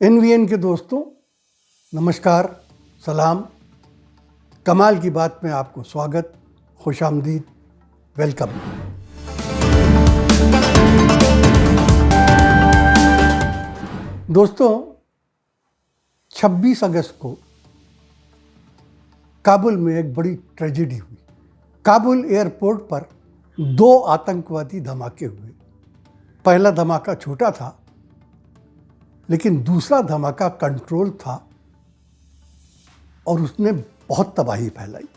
NVN के दोस्तों, नमस्कार, सलाम। कमाल की बात में आपको स्वागत, खुशामदीद, वेलकम। दोस्तों, 26 अगस्त को काबुल में एक बड़ी ट्रेजेडी हुई। काबुल एयरपोर्ट पर 2 आतंकवादी धमाके हुए। पहला धमाका छोटा था, लेकिन दूसरा धमाका कंट्रोल था और उसने बहुत तबाही फैलाई।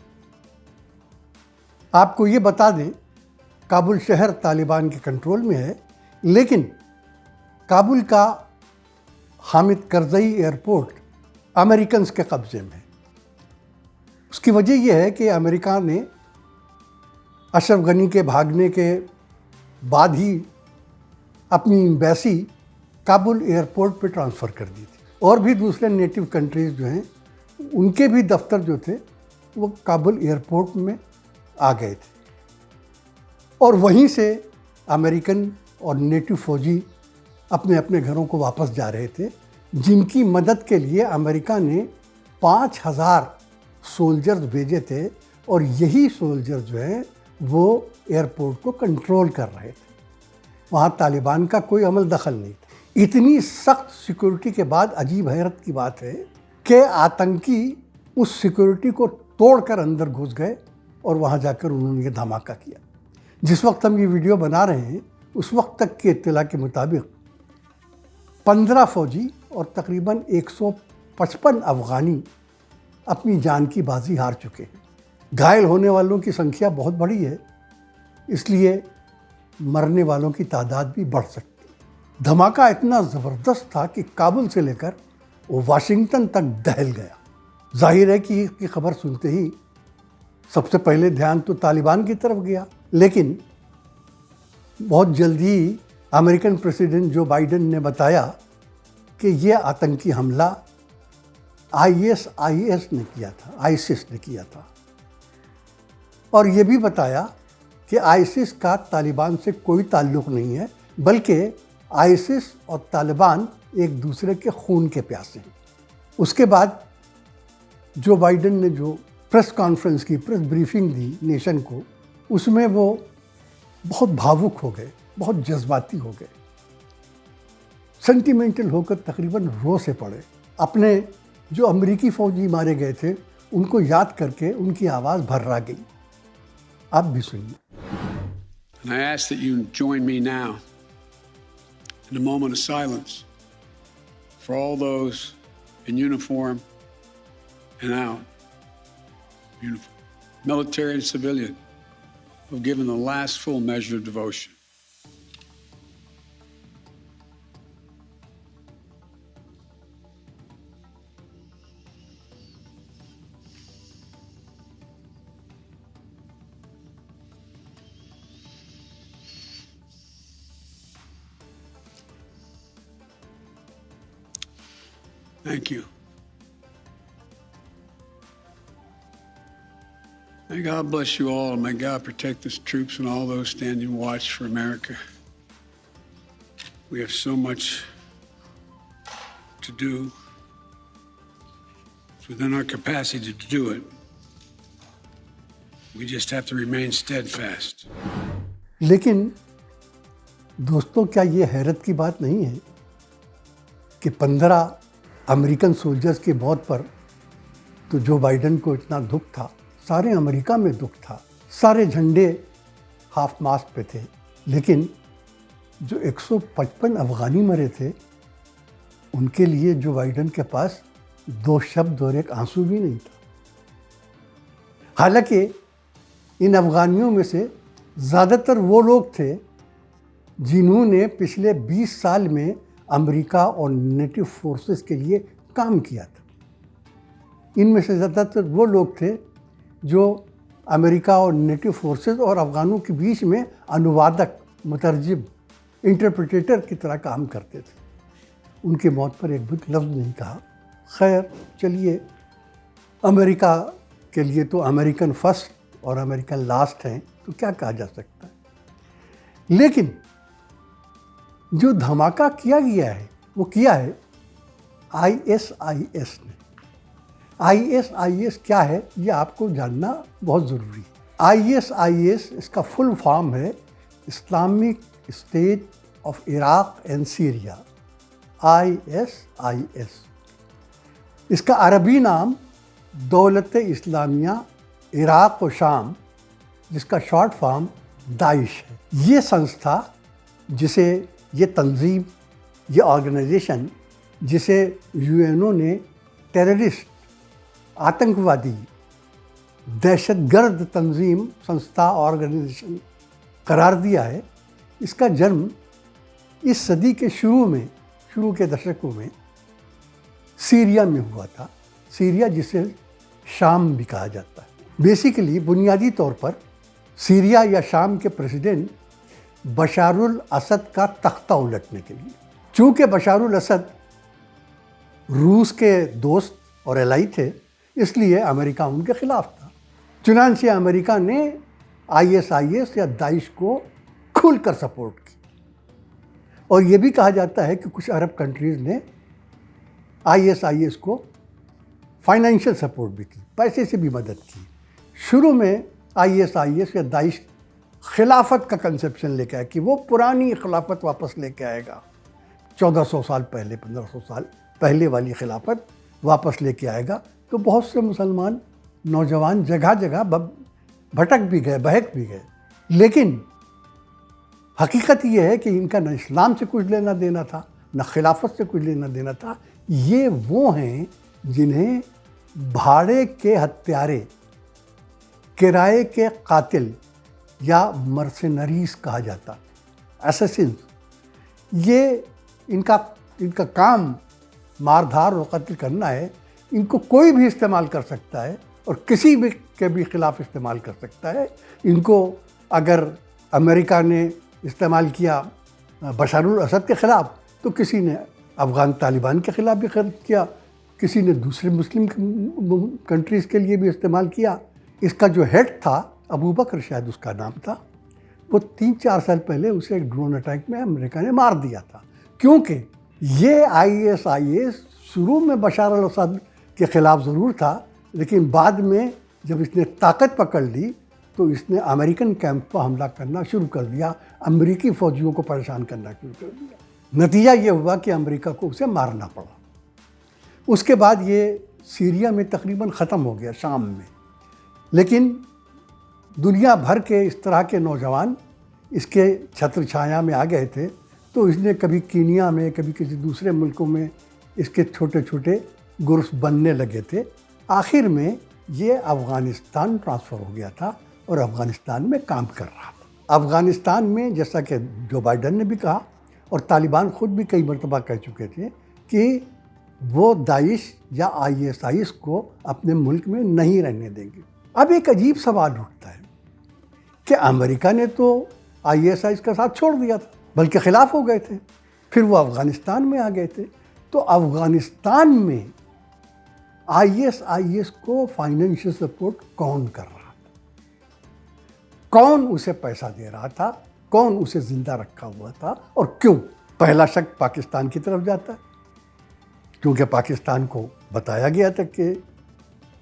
आपको ये बता दें, काबुल शहर तालिबान के कंट्रोल में है, लेकिन काबुल का हामिद करज़ई एयरपोर्ट अमेरिकन्स के कब्जे में है। उसकी वजह यह है कि अमेरिका ने अशरफ गनी के भागने के बाद ही अपनी एम्बेसी काबुल एयरपोर्ट पे ट्रांसफ़र कर दी थी, और भी दूसरे नेटिव कंट्रीज़ जो हैं उनके भी दफ्तर जो थे वो काबुल एयरपोर्ट में आ गए थे, और वहीं से अमेरिकन और नेटिव फौजी अपने अपने घरों को वापस जा रहे थे, जिनकी मदद के लिए अमेरिका ने 5000 सोल्जर्स भेजे थे, और यही सोल्जर जो हैं वो एयरपोर्ट को कंट्रोल कर रहे थे। वहाँ तालिबान का कोई अमल दखल नहीं था। इतनी सख्त सिक्योरिटी के बाद अजीब हैरत की बात है कि आतंकी उस सिक्योरिटी को तोड़कर अंदर घुस गए और वहाँ जाकर उन्होंने ये धमाका किया। जिस वक्त हम ये वीडियो बना रहे हैं, उस वक्त तक के इत्तला के मुताबिक 15 फौजी और तकरीबन 155 अफ़गानी अपनी जान की बाजी हार चुके हैं। घायल होने वालों की संख्या बहुत बड़ी है, इसलिए मरने वालों की तादाद भी बढ़ सकती है। धमाका इतना ज़बरदस्त था कि काबुल से लेकर वो वाशिंगटन तक दहल गया। जाहिर है कि इसकी खबर सुनते ही सबसे पहले ध्यान तो तालिबान की तरफ गया, लेकिन बहुत जल्दी अमेरिकन प्रेसिडेंट जो बाइडेन ने बताया कि ये आतंकी हमला आईएस ने किया था, आईसिस ने किया था, और ये भी बताया कि आईसिस का तालिबान से कोई ताल्लुक़ नहीं है, बल्कि आईसिस और तालिबान एक दूसरे के खून के प्यासे हैं। उसके बाद जो बाइडेन ने जो प्रेस कॉन्फ्रेंस की, प्रेस ब्रीफिंग दी नेशन को, उसमें वो बहुत भावुक हो गए, बहुत जज्बाती हो गए, सेंटिमेंटल होकर तकरीबन रो से पड़े। अपने जो अमेरिकी फौजी मारे गए थे उनको याद करके उनकी आवाज़ भर्रा गई। आप भी सुनिए। And I ask that you join me now in a moment of silence for all those in uniform and out uniform, military and civilian, who have given the last full measure of devotion. Thank you. May God bless you all, and may God protect the troops and all those standing watch for America. We have so much to do. It's within our capacity to do it. We just have to remain steadfast. लेकिन दोस्तों, क्या ये हैरत की बात नहीं है कि 15 अमेरिकन सोल्जर्स की मौत पर तो जो बाइडेन को इतना दुख था, सारे अमेरिका में दुख था, सारे झंडे हाफ मास्ट पे थे, लेकिन जो 155 अफ़गानी मरे थे उनके लिए जो बाइडेन के पास 2 शब्द और एक आंसू भी नहीं था। हालांकि इन अफ़गानियों में से ज़्यादातर वो लोग थे जिन्होंने पिछले 20 साल में अमेरिका और नेटिव फोर्सेस के लिए काम किया था। इनमें से ज़्यादातर वो लोग थे जो अमेरिका और नेटिव फोर्सेस और अफ़गानों के बीच में अनुवादक, मुतरजिम, इंटरप्रेटर की तरह काम करते थे। उनके मौत पर एक भी लफ्ज़ नहीं कहा। खैर, चलिए, अमेरिका के लिए तो अमेरिकन फर्स्ट और अमेरिकन लास्ट हैं, तो क्या कहा जा सकता है। लेकिन जो धमाका किया गया है वो किया है ISIS ने। ISIS क्या है ये आपको जानना बहुत ज़रूरी है। ISIS इसका फुल फॉर्म है Islamic state of Iraq and Syria, ISIS। इसका अरबी नाम दौलत इस्लामिया इराक और शाम, जिसका शॉर्ट फॉर्म दाइश है। ये संस्था जिसे ये तंजीम, ये ऑर्गेनाइजेशन जिसे यूएनओ ने टेररिस्ट, आतंकवादी, दहशतगर्द तंजीम, संस्था, ऑर्गेनाइजेशन करार दिया है, इसका जन्म इस सदी के शुरू के दशकों में सीरिया में हुआ था। सीरिया जिसे शाम भी कहा जाता है। बेसिकली बुनियादी तौर पर सीरिया या शाम के प्रेसिडेंट बशारुल असद का तख्ता उलटने के लिए। चूँकि बशारुल असद रूस के दोस्त और एलाई थे, इसलिए अमेरिका उनके खिलाफ था। चुनांचे अमेरिका ने ISIS या दाइश को खुलकर सपोर्ट की। और ये भी कहा जाता है कि कुछ अरब कंट्रीज़ ने ISIS को फाइनेंशियल सपोर्ट भी की, पैसे से भी मदद की। शुरू में ISIS या दाइश खिलाफत का कंसेप्शन लेके आया कि वो पुरानी खिलाफत वापस लेके आएगा, 1400 साल पहले, 1500 साल पहले वाली खिलाफत वापस लेके आएगा। तो बहुत से मुसलमान नौजवान जगह जगह भटक भी गए, बहक भी गए। लेकिन हकीकत ये है कि इनका न इस्लाम से कुछ लेना देना था, न खिलाफत से कुछ लेना देना था। ये वो हैं जिन्हें भाड़े के हत्यारे, किराए के कातिल या मर्सिनरीज कहा जाता, असैसिन्स। ये इनका काम मार धार और कत्ल करना है। इनको कोई भी इस्तेमाल कर सकता है और किसी भी के भी ख़िलाफ़ इस्तेमाल कर सकता है। इनको अगर अमेरिका ने इस्तेमाल किया बशारुल असद के ख़िलाफ़, तो किसी ने अफ़गान तालिबान के ख़िलाफ़ भी किया, किसी ने दूसरे मुस्लिम कंट्रीज़ के लिए भी इस्तेमाल किया। इसका जो हेड था, अबू बकर शायद उसका नाम था, वो 3-4 साल पहले उसे एक ड्रोन अटैक में अमेरिका ने मार दिया था। क्योंकि ये ISIS शुरू में बशार अल असद के ख़िलाफ़ ज़रूर था, लेकिन बाद में जब इसने ताकत पकड़ ली तो इसने अमेरिकन कैंप पर हमला करना शुरू कर दिया, अमेरिकी फ़ौजियों को परेशान करना शुरू कर दिया। नतीजा ये हुआ कि अमेरिका को उसे मारना पड़ा। उसके बाद ये सीरिया में तकरीबन ख़त्म हो गया, शाम में। लेकिन दुनिया भर के इस तरह के नौजवान इसके छत्र छाया में आ गए थे, तो इसने कभी कीनिया में, कभी किसी दूसरे मुल्कों में इसके छोटे छोटे ग्रुप्स बनने लगे थे। आखिर में ये अफ़गानिस्तान ट्रांसफ़र हो गया था और अफ़गानिस्तान में काम कर रहा था। अफ़गानिस्तान में, जैसा कि जो बाइडन ने भी कहा और तालिबान ख़ुद भी कई मरतबा कह चुके थे कि वो दाइश या ISIS को अपने मुल्क में नहीं रहने देंगे। अब एक अजीब सवाल उठता है कि अमेरिका ने तो ISIS का साथ छोड़ दिया था, बल्कि ख़िलाफ़ हो गए थे, फिर वो अफ़गानिस्तान में आ गए थे। तो अफ़गानिस्तान में ISIS को फाइनेंशियल सपोर्ट कौन कर रहा था? कौन उसे पैसा दे रहा था? कौन उसे ज़िंदा रखा हुआ था और क्यों? पहला शक पाकिस्तान की तरफ जाता है, क्योंकि पाकिस्तान को बताया गया था कि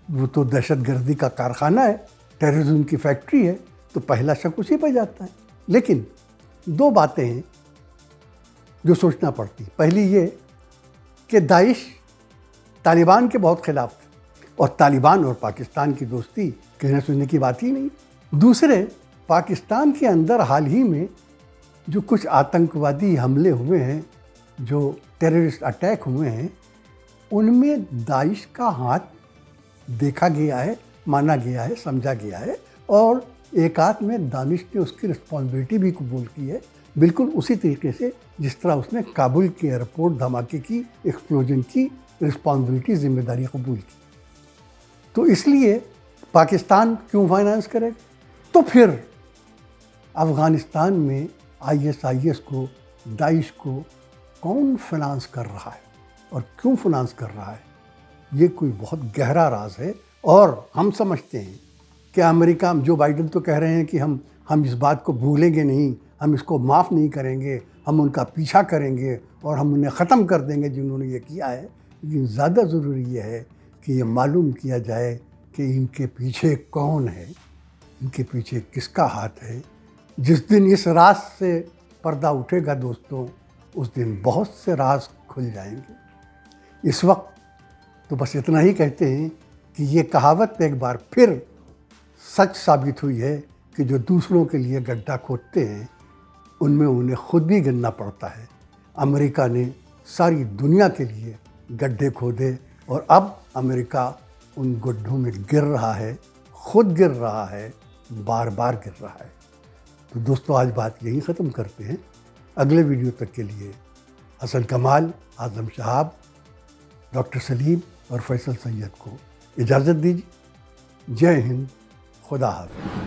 वो तो दहशतगर्दी का कारखाना है, टेररिज्म की फैक्ट्री है, तो पहला शक उसी पर जाता है। लेकिन दो बातें हैं जो सोचना पड़ती। पहली ये कि दाइश तालिबान के बहुत खिलाफ थे और तालिबान और पाकिस्तान की दोस्ती कहने सुनने की बात ही नहीं। दूसरे, पाकिस्तान के अंदर हाल ही में जो कुछ आतंकवादी हमले हुए हैं, जो टेररिस्ट अटैक हुए हैं, उनमें दाइश का हाथ देखा गया है, माना गया है, समझा गया है और एक आध में दानिश ने उसकी रिस्पॉन्सिबिलिटी भी कबूल की है, बिल्कुल उसी तरीके से जिस तरह उसने काबुल के एयरपोर्ट धमाके की, एक्सप्लोजन की रिस्पॉन्सिबिलिटी, जिम्मेदारी कबूल की। तो इसलिए पाकिस्तान क्यों फाइनेंस करे? तो फिर अफ़गानिस्तान में ISIS को, दाइश को कौन फाइनेंस कर रहा है और क्यों फाइनेंस कर रहा है, ये कोई बहुत गहरा राज है। और हम समझते हैं कि अमेरिका, जो बाइडन तो कह रहे हैं कि हम इस बात को भूलेंगे नहीं, हम इसको माफ़ नहीं करेंगे, हम उनका पीछा करेंगे और हम उन्हें ख़त्म कर देंगे जिन्होंने ये किया है। लेकिन ज़्यादा ज़रूरी यह है कि ये मालूम किया जाए कि इनके पीछे कौन है, इनके पीछे किसका हाथ है। जिस दिन इस राज से पर्दा उठेगा दोस्तों, उस दिन बहुत से राज खुल जाएंगे। इस वक्त तो बस इतना ही कहते हैं कि ये कहावत एक बार फिर सच साबित हुई है कि जो दूसरों के लिए गड्ढा खोदते हैं उनमें उन्हें खुद भी गिरना पड़ता है। अमेरिका ने सारी दुनिया के लिए गड्ढे खोदे और अब अमेरिका उन गड्ढों में गिर रहा है, खुद गिर रहा है, बार बार गिर रहा है। तो दोस्तों आज बात यहीं ख़त्म करते हैं। अगले वीडियो तक के लिए हसन कमाल, आज़म शहाब, डॉक्टर सलीम और फैसल सैयद को इजाज़त दीजिए। जय हिंद, खुदा हाफ़िज़।